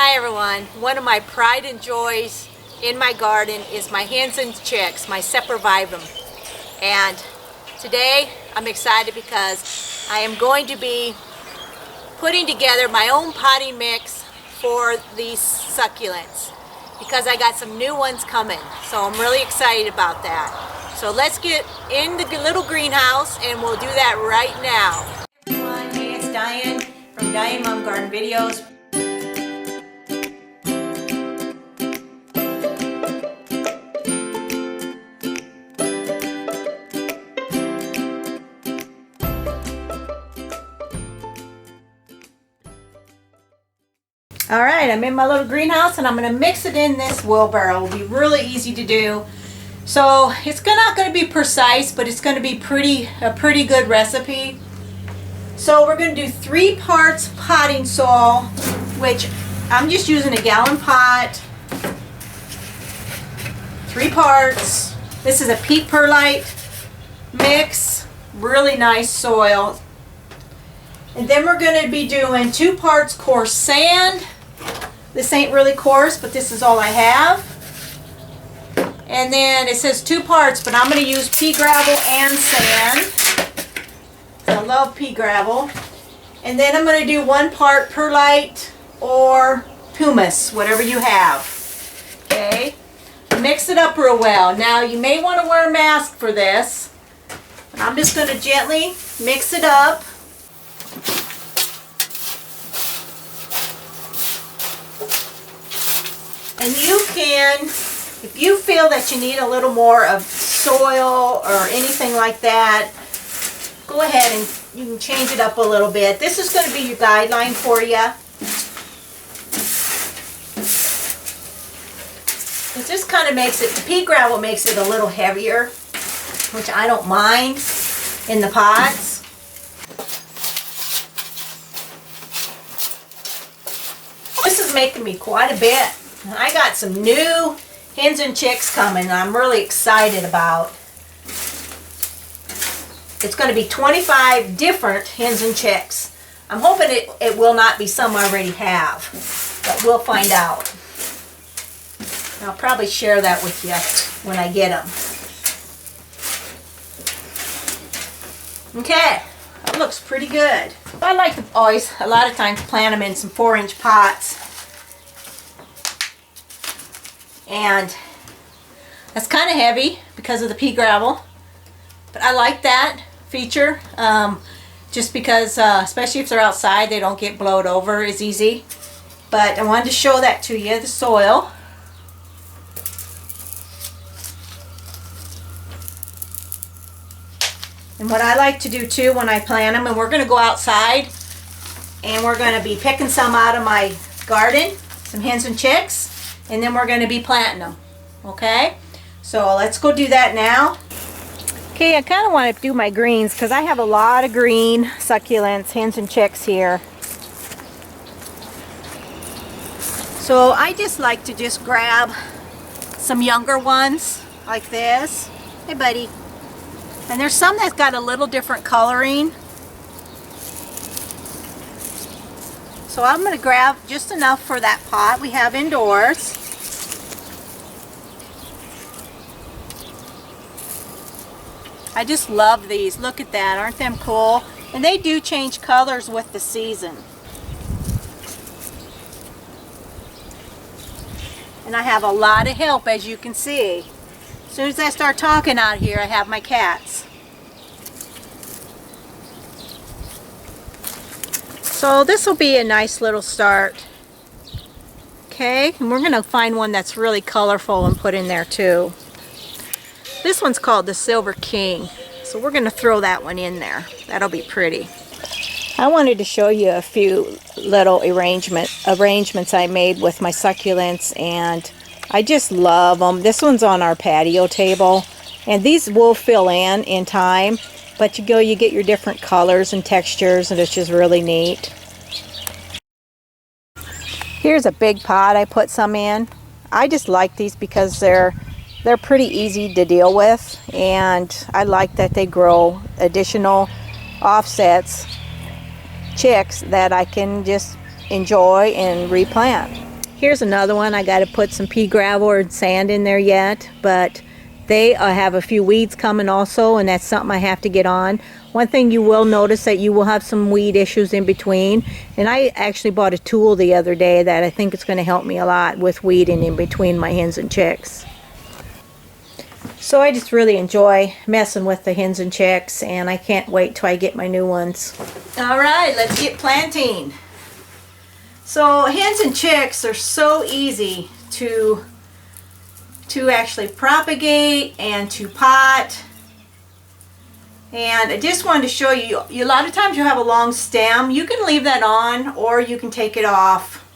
Hi everyone. One of my pride and joys in my garden is my hens and chicks, my Sempervivum. And today I'm excited because I am going to be putting together my own potting mix for these succulents because I got some new ones coming. So I'm really excited about that. So let's get in the little greenhouse and we'll do that right now. Hey everyone, hey, it's Diane from Diane Mom Garden Videos. Alright, I'm in my little greenhouse and I'm going to mix it in this wheelbarrow. It'll be really easy to do. So it's not going to be precise, but it's going to be a pretty good recipe. So we're going to do 3 parts potting soil, which I'm just using a gallon pot. 3 parts. This is a peat perlite mix. Really nice soil. And then we're going to be doing 2 parts coarse sand. This ain't really coarse, but this is all I have. And then it says 2 parts, but I'm going to use pea gravel and sand. I love pea gravel. And then I'm going to do 1 part perlite or pumice, whatever you have. Okay? Mix it up real well. Now you may want to wear a mask for this. I'm just going to gently mix it up. And you can, if you feel that you need a little more of soil or anything like that, go ahead and you can change it up a little bit. This is going to be your guideline for you. This kind of makes it, the pea gravel makes it a little heavier, which I don't mind in the pots. This is making me quite a bit. I got some new hens and chicks coming I'm really excited about. It's going to be 25 different hens and chicks. I'm hoping it will not be some I already have, but we'll find out. I'll probably share that with you when I get them. Okay, that looks pretty good. I like to always, a lot of times, plant them in some 4-inch pots. And that's kind of heavy because of the pea gravel, but I like that feature just because especially if they're outside, they don't get blowed over as easy. But I wanted to show that to you, the soil. And what I like to do too when I plant them, and we're going to go outside and we're going to be picking some out of my garden, some hens and chicks. And then we're going to be planting them. Okay? So let's go do that now. Okay, I kind of want to do my greens because I have a lot of green succulents, hens and chicks here. So I just like to just grab some younger ones like this. Hey buddy. And there's some that's got a little different coloring. So I'm going to grab just enough for that pot we have indoors. I just love these. Look at that. Aren't them cool? And they do change colors with the season. And I have a lot of help, as you can see. As soon as I start talking out here, I have my cats. So this will be a nice little start. Okay, and we're going to find one that's really colorful and put in there too. This one's called the Silver King, so we're going to throw that one in there. That'll be pretty. I wanted to show you a few little arrangements I made with my succulents, and I just love them. This one's on our patio table, and these will fill in time. But you get your different colors and textures, and it's just really neat. Here's a big pot I put some in. I just like these because they're pretty easy to deal with, and I like that they grow additional offsets, chicks that I can just enjoy and replant. Here's another one. I got to put some pea gravel or sand in there yet, but they have a few weeds coming also, and that's something I have to get on. One thing you will notice that you will have some weed issues in between, and I actually bought a tool the other day that I think is going to help me a lot with weeding in between my hens and chicks. So I just really enjoy messing with the hens and chicks, and I can't wait till I get my new ones. All right, let's get planting. So hens and chicks are so easy to actually propagate and to pot. And I just wanted to show you, a lot of times you have a long stem. You can leave that on or you can take it off.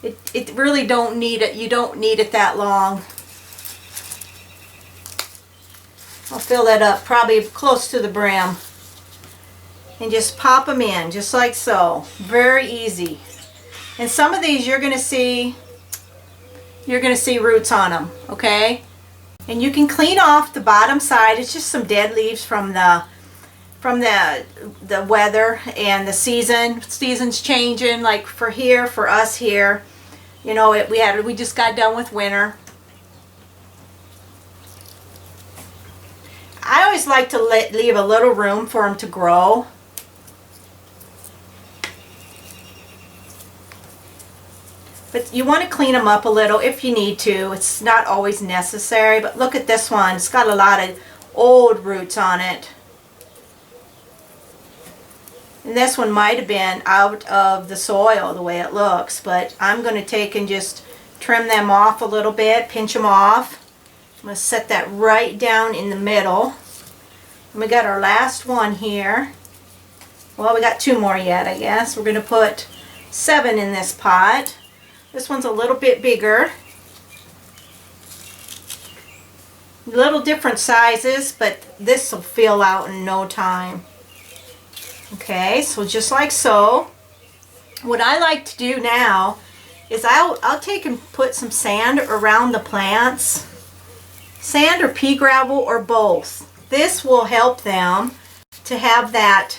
It really don't need it. You don't need it that long. I'll fill that up probably close to the brim. And just pop them in just like so. Very easy. And some of these you're going to see roots on them, okay? And you can clean off the bottom side. It's just some dead leaves from the weather and the season's changing. Like for us here, you know, we just got done with winter. I always like to leave a little room for them to grow. But you want to clean them up a little if you need to. It's not always necessary, but look at this one. It's got a lot of old roots on it. And this one might have been out of the soil the way it looks, but I'm going to take and just trim them off a little bit, pinch them off. I'm going to set that right down in the middle. And we got our last one here. Well, we got two more yet, I guess. We're going to put 7 in this pot. This one's a little bit bigger. Little different sizes, but this will fill out in no time. Okay, so just like so. What I like to do now is I'll take and put some sand around the plants. Sand or pea gravel or both. This will help them to have that.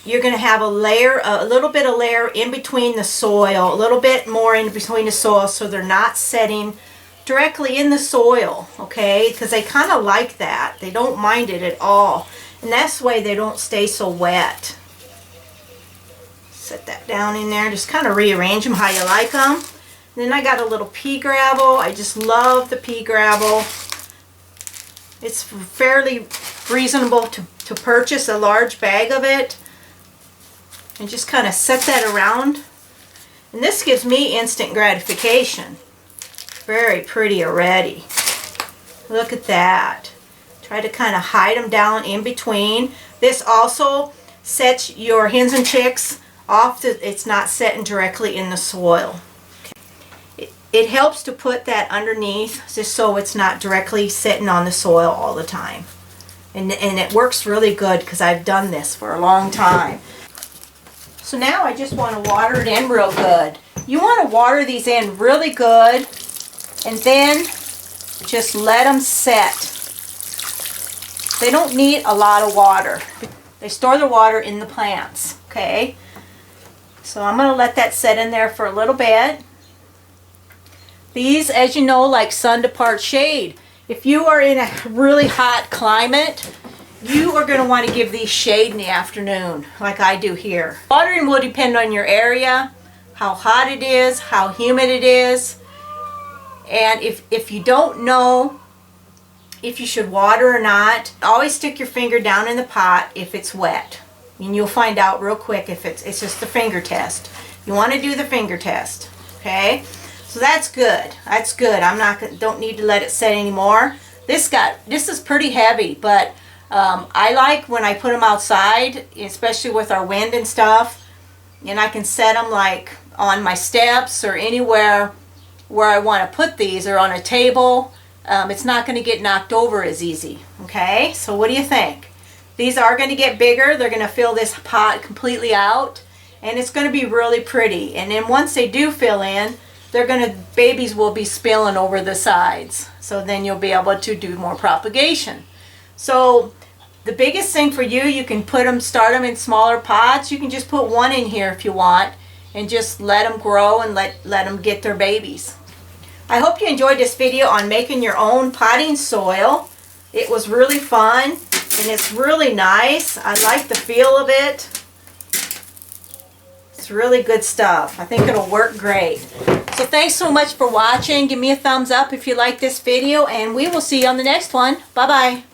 You're going to have a little bit of layer in between the soil, a little bit more in between the soil, so they're not setting directly in the soil, okay? Because they kind of like that. They don't mind it at all. And that's the way they don't stay so wet. Set that down in there. Just kind of rearrange them how you like them. And then I got a little pea gravel. I just love the pea gravel. It's fairly reasonable to purchase a large bag of it. And just kind of set that around. And this gives me instant gratification. Very pretty already. Look at that. Try to kind of hide them down in between. This also sets your hens and chicks off. It's not setting directly in the soil. Okay. It helps to put that underneath just so it's not directly sitting on the soil all the time. And it works really good because I've done this for a long time. So now I just want to water it in real good. You want to water these in really good and then just let them set. They don't need a lot of water. They store the water in the plants, okay? So I'm going to let that set in there for a little bit. These, as you know, like sun to part shade. If you are in a really hot climate, you are going to want to give these shade in the afternoon, like I do here. Watering will depend on your area, how hot it is, how humid it is. And if you don't know if you should water or not, always stick your finger down in the pot if it's wet. And you'll find out real quick if it's just the finger test. You want to do the finger test, okay? So that's good. That's good. Don't need to let it set anymore. This is pretty heavy, but I like when I put them outside, especially with our wind and stuff, and I can set them like on my steps or anywhere where I want to put these, or on a table. It's not going to get knocked over as easy. Okay, so what do you think? These are going to get bigger. They're going to fill this pot completely out, and it's going to be really pretty. And then once they do fill in, babies will be spilling over the sides. So then you'll be able to do more propagation. So the biggest thing for you can start them in smaller pots. You can just put one in here if you want, and just let them grow and let them get their babies. I hope you enjoyed this video on making your own potting soil. It was really fun and it's really nice. I like the feel of it. It's really good stuff. I think it'll work great. So thanks so much for watching. Give me a thumbs up if you like this video, and we will see you on the next one. Bye-bye.